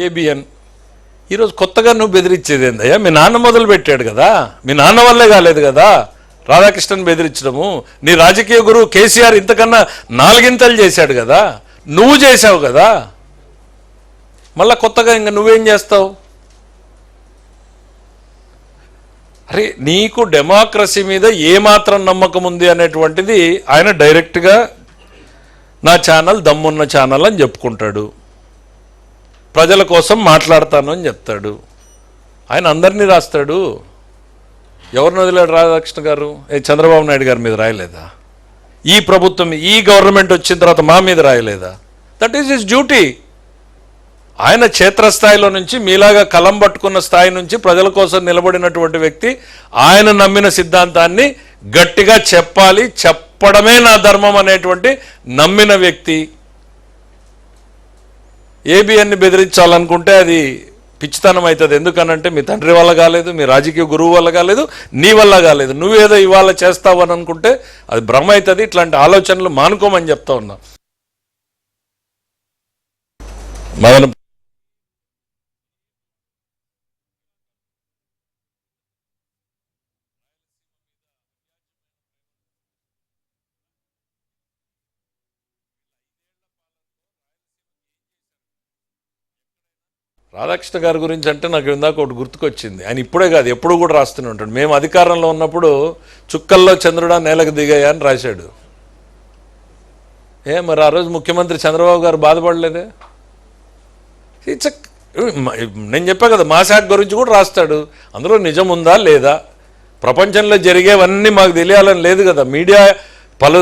ABN ఈరోజు కొత్తగా నువ్వు బెదిరించేది ఏందయ్యా? మీ నాన్న మొదలు పెట్టాడు కదా, మీ నాన్న వల్లే కాలేదు కదా రాధాకృష్ణన్ బెదిరించడము. నీ రాజకీయ గురువు కేసీఆర్ ఇంతకన్నా 4 ఇంతలు చేశాడు కదా, నువ్వు చేశావు కదా, మళ్ళా కొత్తగా ఇంకా నువ్వేం చేస్తావు? అరే నీకు డెమోక్రసీ మీద ఏమాత్రం నమ్మకం ఉంది అనేటువంటిది ఆయన డైరెక్ట్గా నా ఛానల్ దమ్మున్న ఛానల్ అని చెప్పుకుంటాడు, ప్రజల కోసం మాట్లాడతాను అని చెప్తాడు. ఆయన అందరినీ రాస్తాడు. ఎవరిని వదిలాడు రాధాకృష్ణ గారు? చంద్రబాబు నాయుడు గారి మీద రాయలేదా? ఈ ప్రభుత్వం ఈ గవర్నమెంట్ వచ్చిన తర్వాత మా మీద రాయలేదా? That is his duty. ఆయన క్షేత్రస్థాయిలో నుంచి మీలాగా కలం పట్టుకున్న స్థాయి నుంచి ప్రజల కోసం నిలబడినటువంటి వ్యక్తి, ఆయన నమ్మిన సిద్ధాంతాన్ని గట్టిగా చెప్పాలి, చెప్పడమే నా ధర్మం అనేటువంటి నమ్మిన వ్యక్తి. ఏబిఎన్ని బెదిరించాలనుకుంటే అది పిచ్చితనం అవుతుంది. ఎందుకనంటే మీ తండ్రి వల్ల కాలేదు, మీ రాజకీయ గురువు వల్ల కాలేదు, నీ వల్ల కాలేదు. నువ్వేదో ఇవాళ చేస్తావని అనుకుంటే అది భ్రమ అవుతుంది. ఇట్లాంటి ఆలోచనలు మానుకోమని చెప్తా ఉన్నా. మదన రాధాకృష్ణ గారి గురించి అంటే నాకు ఇందాక ఒకటి గుర్తుకొచ్చింది. ఆయన ఇప్పుడే కాదు ఎప్పుడు కూడా రాస్తూనే ఉంటాడు. మేము అధికారంలో ఉన్నప్పుడు చుక్కల్లో చంద్రుడా నేలకు దిగాయా అని రాశాడు. మరి ఆ రోజు ముఖ్యమంత్రి చంద్రబాబు గారు బాధపడలేదే? నేను చెప్పా కదా, మా శాఖ గురించి కూడా రాస్తాడు. అందులో నిజం ఉందా లేదా? ప్రపంచంలో జరిగేవన్నీ మాకు తెలియాలని లేదు కదా. మీడియా పలు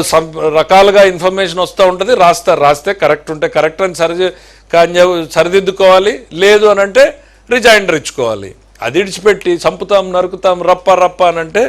రకాలుగా ఇన్ఫర్మేషన్ వస్తూ ఉంటుంది, రాస్తారు. రాస్తే కరెక్ట్ ఉంటే కరెక్ట్ అని సరిదిద్దుకోవాలి, లేదు అని అంటే రిజైండర్ ఇచ్చుకోవాలి. అది ఇడిచిపెట్టి చంపుతాం, నరుకుతాం, రప్ప రప్ప అని అంటే